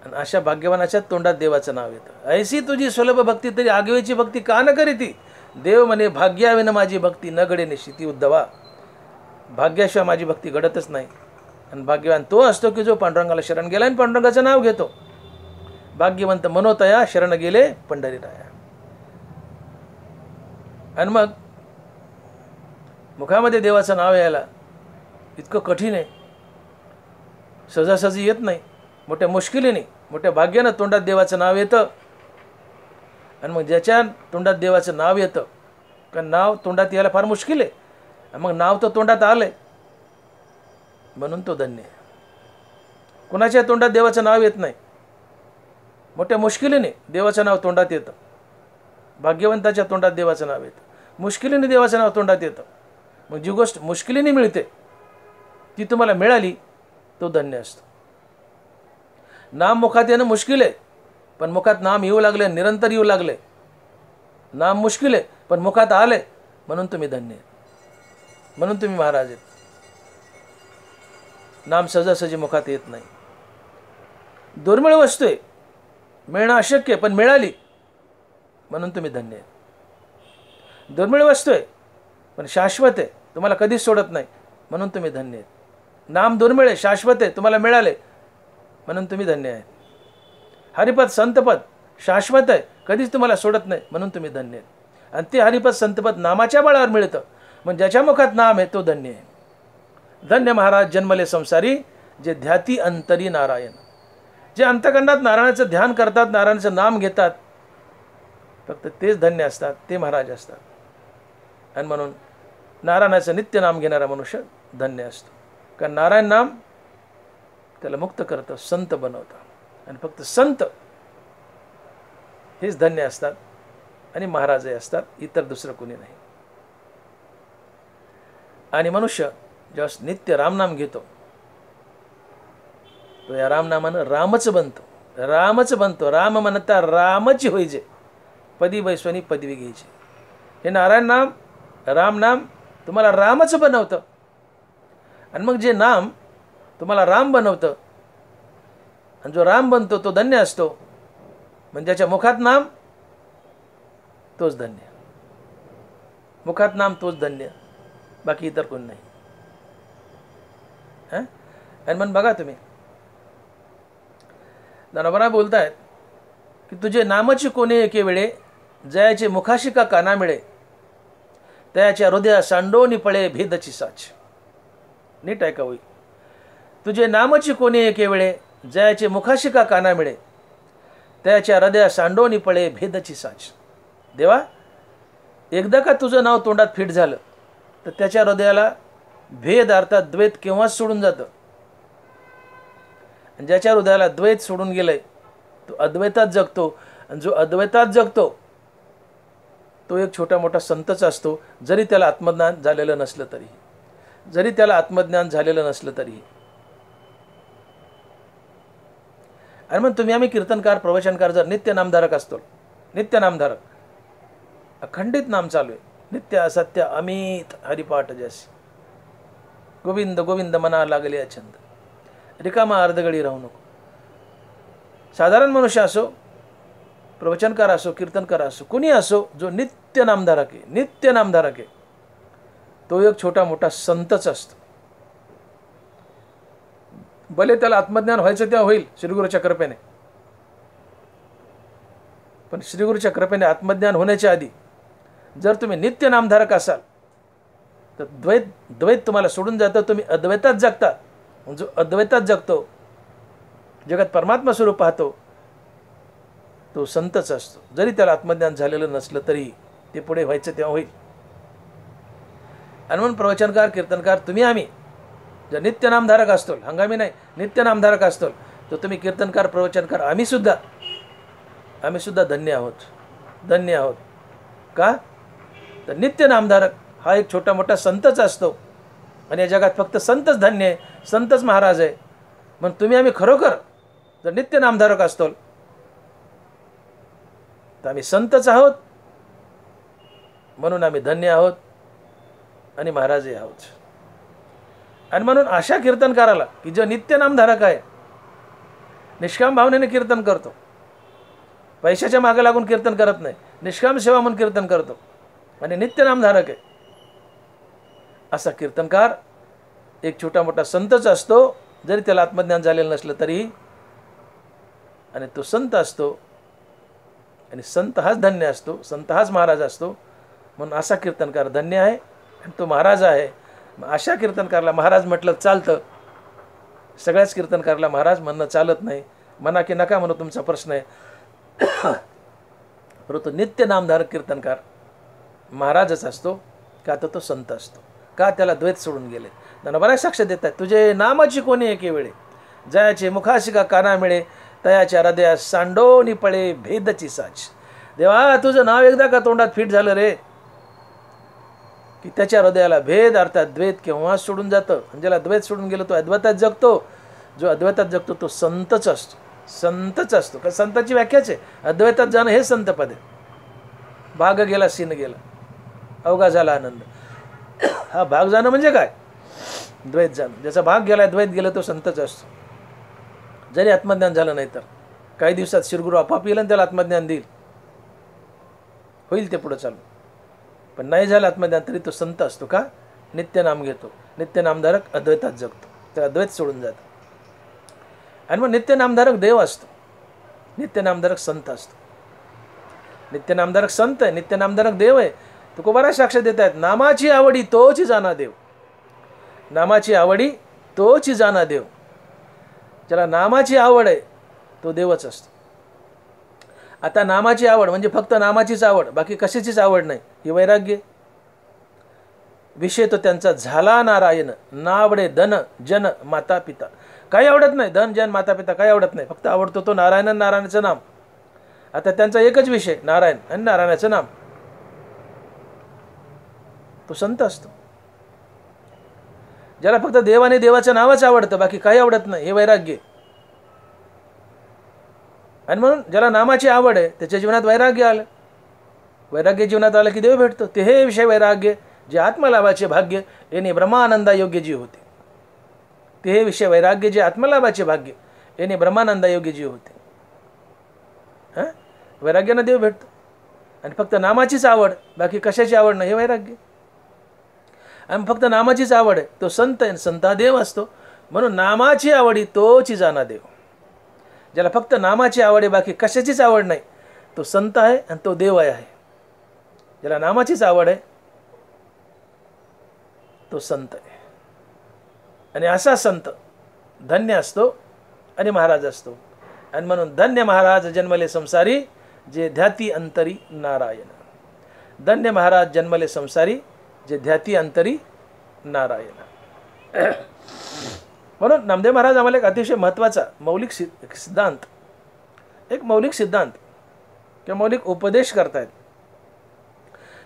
आणि अशा भाग्यवानाच्या तोंडात देवाचं नाव येतं. ऐशी तुझी सुलभ भक्ती तरी आगवेची भक्ती का न करीती? देव म्हणे भाग्याविन माझी भक्ती न घडे निश्चिती उद्धवा. भाग्याशिवाय माझी भक्ती घडतच नाही. आणि भाग्यवान तो असतो की जो पांडुरंगाला शरण गेला आणि पांडुरंगाचं नाव घेतो. भाग्यवंत मनोतया शरण गेले पंढरी राया. आणि मग मुखामध्ये देवाचं नाव यायला इतकं कठीण आहे, सहजासहजी येत नाही, मोठ्या मुश्किलीने मोठ्या भाग्यानं तोंडात देवाचं नाव येतं. आणि मग ज्याच्या तोंडात देवाचं नाव येतं, कारण नाव तोंडात यायला फार मुश्किल आहे, मग नाव तर तोंडात आलंय म्हणून तो धन्य आहे. कुणाच्या तोंडात देवाचं नाव येत नाही, मोठ्या मुश्किलीने देवाचं नाव तोंडात येतं. भाग्यवंताच्या तोंडात देवाचं नाव येतं. मुश्किलीने देवाचं नाव तोंडात येतं. मग जी गोष्ट मुश्किलीने मिळते ती तुम्हाला मिळाली तो धन्य असतो. नाम मुखात येणं मुश्किल आहे, पण मुखात नाम येऊ लागले, निरंतर येऊ लागले. नाम मुश्किल आहे पण मुखात आले म्हणून तुम्ही धन्य आहे, म्हणून तुम्ही महाराज आहेत. नाम सहजासहजी मुखात येत नाही. दुर्मिळ वस्तू आहे, मिळणं अशक्य पण मिळाली म्हणून तुम्ही धन्य आहे. दुर्मिळ वस्तू आहे पण शाश्वत आहे, तुम्हाला कधीच सोडत नाही म्हणून तुम्ही धन्य आहेत. नाम दुर्मिळ आहे, शाश्वत आहे, तुम्हाला मिळाले म्हणून तुम्ही धन्य आहे. हरिपद संतपद शाश्वत आहे, कधीच तुम्हाला सोडत नाही म्हणून तुम्ही धन्य आहेत. आणि ते हरिपद संतपद नामाच्या बळावर मिळतं. मग ज्याच्या मुखात नाम आहे तो धन्य आहे. धन्य महाराज जन्मले संसारी, जे ध्याती अंतरी नारायण. जे अंतकरणात नारायणाचं ध्यान करतात, नारायणाचं नाम घेतात, फक्त तेच धन्य असतात, ते महाराज असतात. आणि म्हणून नारायणाचं नित्य नाम घेणारा मनुष्य धन्य असतो. कारण नारायण नाम त्याला मुक्त करतं, संत बनवतं. आणि फक्त संत हेच धन्य असतात आणि महाराजही असतात, इतर दुसरं कोणी नाही. आणि मनुष्य जेव्हा नित्य रामनाम घेतो तो या रामनामानं रामच बनतो. रामच बनतो. राम म्हणता रामची होईजे, पदी बैसवनी पदवी घ्यायची. हे नारायण नाम, राम नाम तुम्हाला रामच बनवतं. आणि मग जे नाम तुम्हाला राम बनवतं आणि जो राम बनतो तो धन्य असतो. म्हणजे ज्याच्या मुखात नाम तोच धन्य. मुखात नाम तोच धन्य, बाकी इतर कोण नाही. आणि मग बघा तुम्ही दानोबा बोलतायत की तुझे नामची कोणी एके वेळे, जयाचे मुखाशी का काना मिळे, तयाच्या हृदया सांडोनी पळे भेदची साच. नीट ऐका होई. तुझे नामची कोणी एके वेळे, जयाचे मुखाशी का काना मिळे, त्याच्या हृदया सांडोनी पळे भेदची साच. देवा, एकदा का तुझं नाव तोंडात फिट झालं तर त्याच्या हृदयाला भेद अर्थात द्वैत केव्हाच सोडून जातं. आणि ज्याच्या हृदयाला द्वैत सोडून गेलंय तो अद्वैतात जगतो. आणि जो अद्वैतात जगतो तो एक छोटा मोठा संतच असतो, जरी त्याला आत्मज्ञान झालेलं नसलं तरीही. जरी त्याला आत्मज्ञान झालेलं नसलं तरीही. आणि मग तुम्ही आम्ही कीर्तनकार प्रवचनकार जर नित्य नामधारक असतो, नित्य नामधारक, अखंडित नाम चालू आहे, नित्य असत्य अमित हरिपाठ जैसे, गोविंद गोविंद मना लागले अछंद, रिकामा अर्धगडी राहू नको. साधारण मनुष्य असो, प्रवचनकार असो, कीर्तनकार असो, कुणी असो, जो नित्य नामधारक आहे, नित्य नामधारक आहे, तो एक छोटा मोठा संतच असतो. भले त्याला आत्मज्ञान व्हायचं तेव्हा होईल श्रीगुरूच्या कृपेने, पण श्रीगुरूच्या कृपेने आत्मज्ञान होण्याच्या आधी जर तुम्ही नित्य नामधारक असाल तर द्वैत तुम्हाला सोडून जातं, तुम्ही अद्वैतात जगता. जो अद्वैतात जगतो, जगात परमात्मा स्वरूप पाहतो, तो संतच असतो. जरी त्याला आत्मज्ञान झालेलं नसलं तरी ते पुढे व्हायचं तेव्हा होईल. आणि म्हणून प्रवचनकार कीर्तनकार तुम्ही आम्ही जर नित्य नामधारक असतो, हंगामी नाही, नित्य नामधारक असतो, तर तुम्ही कीर्तनकार प्रवचनकार आम्ही सुद्धा धन्य आहोत. धन्य आहोत. का तर नित्य नामधारक हा एक छोटा मोठा संतच असतो. आणि या जगात फक्त संतच धन्य आहे, संतच महाराज आहे. मग तुम्ही आम्ही खरोखर जर नित्य नामधारक असतो तर आम्ही संतच आहोत, म्हणून आम्ही धन्य आहोत आणि महाराजही आहोत. आणि म्हणून अशा कीर्तनकाराला की जो नित्य नामधारक आहे, निष्काम भावनेने कीर्तन करतो, पैशाच्या मागे लागून कीर्तन करत नाही, निष्काम सेवा म्हणून कीर्तन करतो आणि नित्य नामधारक आहे, असा कीर्तनकार एक छोटा मोठा संतच असतो, जरी त्याला आत्मज्ञान झालेलं नसलं तरी. आणि तो संत असतो आणि संत हाच धन्य असतो, संत हाच महाराज असतो. म्हणून असा कीर्तनकार धन्य आहे आणि तो महाराज आहे. अशा कीर्तनकारला महाराज म्हटलं चालतं, सगळ्याच कीर्तनकारला महाराज म्हणणं चालत नाही. म्हणा की नका म्हणू, तुमचा प्रश्न आहे. परंतु नित्य नामधारक कीर्तनकार महाराजच असतो. का तर तो संत असतो. का त्याला द्वैत सोडून गेले. त्यांना बऱ्याच साक्ष देतात. तुझे नामाची कोणी एके वेळे, जयाचे मुखाशी का काना मिळे, तयाच्या हृदया सांडोनी पळे भेदची साच. देवा तुझं नाव एकदा का तोंडात फिट झालं रे की त्याच्या हृदयाला भेद अर्थात द्वैत केव्हा सोडून जातं. ज्याला द्वैत सोडून गेलो तो अद्वैतात जगतो. जो अद्वैतात जगतो तो संतच असतो. संतच असतो. का संताची व्याख्याच आहे अद्वैतात जाणं हे संत पद आहे. भाग गेला सीन गेला अवघा झाला आनंद. हा भाग जाणं म्हणजे काय? द्वैत जाणं. ज्याचा भाग गेला द्वैत गेलं तो संतच असतो. जरी आत्मज्ञान झालं नाही तर काही दिवसात श्रीगुरू आपाप येईल आणि त्याला आत्मज्ञान देईल. होईल ते पुढं चालू. पण नाही झालं आत्मज्ञान तरी तो संत असतो. का? नित्य नाम घेतो. नित्य नामधारक अद्वैतात जगतो. तर अद्वैत सोडून जातं. आणि मग नित्य नामधारक देव असतो. नित्य नामधारक संत असतो. नित्य नामधारक संत आहे. नित्य नामधारक देव आहे. तुकोबारा साक्ष देत आहेत. नामाची आवडी तोच जाना देव. नामाची आवडी तोच जाना देव. ज्याला नामाची आवड आहे तो देवच असतो. आता नामाची आवड म्हणजे फक्त नामाचीच आवड, बाकी कशाचीच आवड नाही, ही वैराग्य. विषय तो त्यांचा झाला नारायण. नावडे धन जन माता पिता. काही आवडत नाही. धन जन माता पिता काही आवडत नाही. फक्त आवडतो तो नारायण आणि नारायणाचं नाम. आता त्यांचा एकच विषय नारायण आणि नारायणाचं नाम. तो संत असतो. ज्याला फक्त देव आणि देवाचं नावच आवडतं, बाकी काही आवडत नाही, हे वैराग्य. आणि म्हणून ज्याला नामाची आवड आहे त्याच्या जीवनात वैराग्य आलं. वैराग्य जीवनात आलं की देव भेटतो. ते हे विषय वैराग्य जे आत्मलाभाचे भाग्य याने ब्रह्मानंदा योग्य जीव होते. ते हे विषय वैराग्य जे आत्मलाभाचे भाग्य याने ब्रह्मानंदा योग्य जीव होते. वैराग्यानं देव भेटतो. आणि फक्त नामाचीच आवड, बाकी कशाची आवड नाही, हे वैराग्य. आणि फक्त नामाचीच आवड आहे तो संत आहे. संत हा देव असतो. म्हणून नामाची आवडी तोच जाना देव. ज्याला फक्त नामाची आवड आहे, बाकी कशाचीच आवड नाही, तो संत आहे आणि तो देव आहे. ज्याला नामाचीच आवड आहे तो संत आहे. आणि असा संत धन्य असतो आणि महाराज असतो. आणि म्हणून धन्य महाराज जन्मले संसारी जे ध्याती अंतरी नारायण. धन्य महाराज जन्मले संसारी जे ध्याती अंतरी नारायण. म्हणून नामदेव महाराज आम्हाला एक अतिशय महत्त्वाचा मौलिक सिद्धांत, एक मौलिक सिद्धांत किंवा मौलिक उपदेश करतायत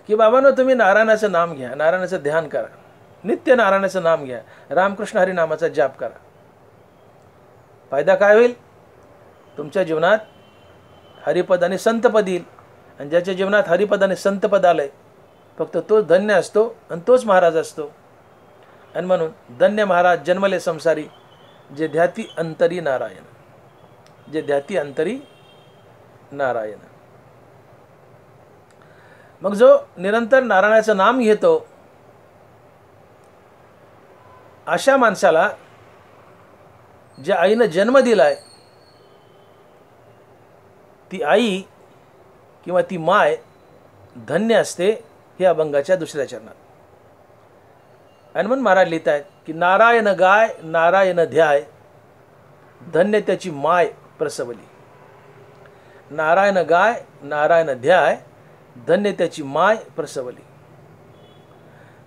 की बाबांनो तुम्ही नारायणाचं नाम घ्या, नारायणाचं ध्यान करा, नित्य नारायणाचं नाम घ्या, रामकृष्ण हरी नामाचा जाप करा. फायदा काय होईल? तुमच्या जीवनात हरिपद आणि संतपद येईल. आणि ज्याच्या जीवनात हरिपद आणि संतपद आलंय फक्त तोच धन्य असतो आणि तोच महाराज असतो. आणि म्हणून धन्य महाराज जन्मले संसारी जे ध्याती अंतरी नारायण. जे ध्याती अंतरी नारायण. मग जो निरंतर नारायणाचं नाम घेतो अशा माणसाला ज्या आईनं जन्म दिलाय ती आई किंवा ती माय धन्य असते. हे अभंगाच्या दुसऱ्या चरणात. आणि म्हणून महाराज लिहित आहेत की नारायण गाय नारायण ध्याय धन्य त्याची माय प्रसवली. नारायण गाय नारायण ध्याय धन्य त्याची माय प्रसवली.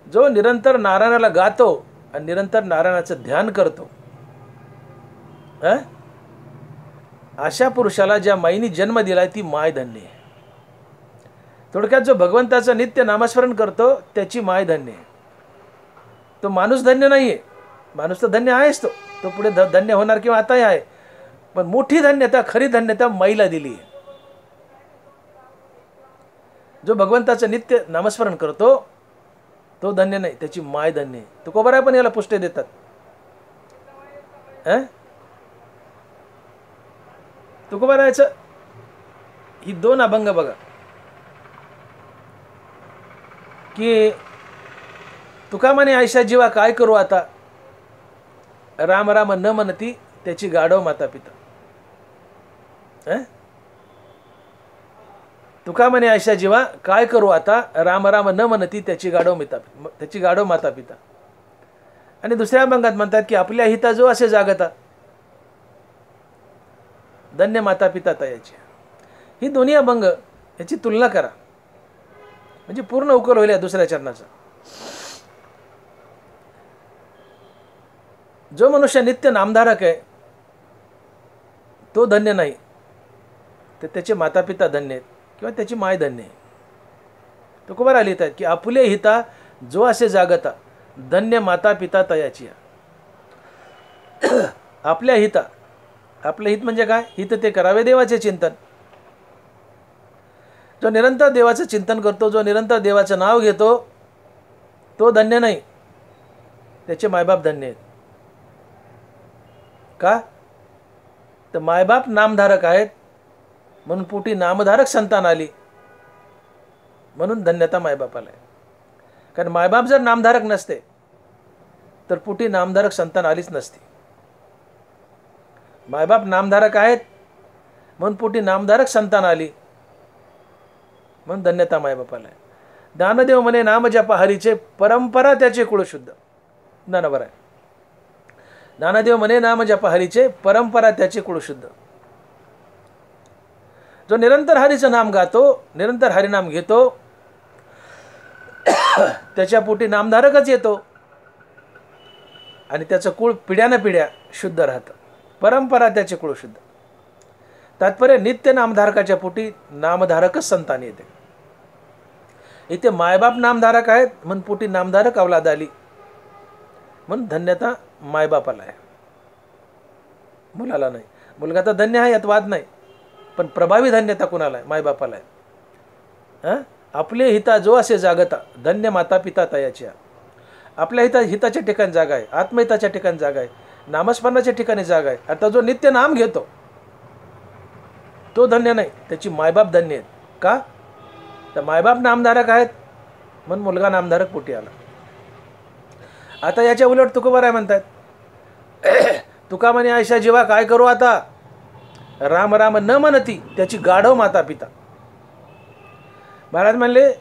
जो निरंतर नारायणाला गातो आणि निरंतर नारायणाचं ध्यान करतो अशा पुरुषाला ज्या माईने जन्म दिलाय ती माय धन्य आहे. थोडक्यात जो भगवंताचं नित्य नामस्मरण करतो त्याची माय धन्य आहे. तो माणूस धन्य नाहीये. माणूस तर धन्य आहेच. तो पुढे धन्य होणार किंवा आताही आहे. पण मोठी धन्यता, खरी धन्यता माईला दिली आहे. जो भगवंताचं नित्य नामस्मरण करतो तो धन्य नाही, त्याची माय धन्य आहे. तुकोबाराय पण याला पुष्टी देतात. तुकोबारायचं ही दोन अभंग बघा की तुका म्हणे आयशा जीवा काय करू आता, राम राम न म्हणती त्याची गाढव माता पिता. तुका म्हणे आयशा जीवा काय करू आता, राम राम न म्हणती त्याची गाढव माता पिता. आणि दुसऱ्या अभंगात म्हणतात की आपल्या हिता जो असे जागता धन्य माता पिता तयाची. ही दोन्ही अभंग याची तुलना करा म्हणजे पूर्ण उकल होईल या दुसऱ्या चरणाचा. जो मनुष्य नित्य नामधारक आहे तो धन्य नाही, तर त्याचे मातापिता धन्य आहेत किंवा त्याची माय धन्य आहे. तुकोबारा लिहितात की आपुले हिता जो असे जागता धन्य माता पिता तयाची. आपल्या हिता, आपलं हित म्हणजे काय? हित ते करावे देवाचे चिंतन. जो निरंतर देवाचं चिंतन करतो, जो निरंतर देवाचं नाव घेतो, तो धन्य नाही, त्याचे मायबाप धन्य आहेत. का? तर मायबाप नामधारक आहेत म्हणून पोटी नामधारक संतान आली, म्हणून धन्यता मायबापाला आहे. कारण मायबाप जर नामधारक नसते तर पोटी नामधारक संतान आलीच नसती. मायबाप नामधारक आहेत म्हणून पोटी नामधारक संतान आली, म्हणून धन्यता मायबापाला आहे. ज्ञानदेव म्हणे नाम जपा हरीचे परंपरा त्याचे कुळशुद्ध. ज्ञानोबा आहे. ज्ञानदेव म्हणे नाम जपा हरीचे परंपरा त्याचे कुळशुद्ध. जो निरंतर हरीचं नाम गातो, निरंतर हरिनाम घेतो, त्याच्या पोटी नामधारकच येतो आणि त्याचं कुळ पिढ्यानं पिढ्या शुद्ध राहतं. परंपरा त्याचे कुळ शुद्ध. तात्पर्य नित्य नामधारकाच्या पोटी नामधारकच संतान येते. इथे मायबाप नामधारक आहेत म्हणून पोटी नामधारक अवलाद आली, म्हणून धन्यता मायबापाला आहे, मुलाला नाही. मुलगा तर धन्य आहे, यात वाद नाही, पण प्रभावी धन्यता कुणाला आहे? मायबापाला आहे. आपले हिता जो असे जागता धन्य माता पिता तयाच्या. आपल्या हिताच्या ठिकाणी जागा आहे, आत्महिताच्या ठिकाणी जागा आहे, नामस्मरणाच्या ठिकाणी जागा आहे. आता जो नित्य नाम घेतो तो धन्य नाही, त्याची मायबाप धन्य आहेत. का? तर मायबाप नामधारक आहेत म्हणून मुलगा नामधारक पोटी आला. आता याच्या उलट तुकोबाराय म्हणतात, तुका म्हणे आयशा जीवा काय करू आता, राम राम न म्हणती त्याची गाढव माता पिता. महाराज म्हणले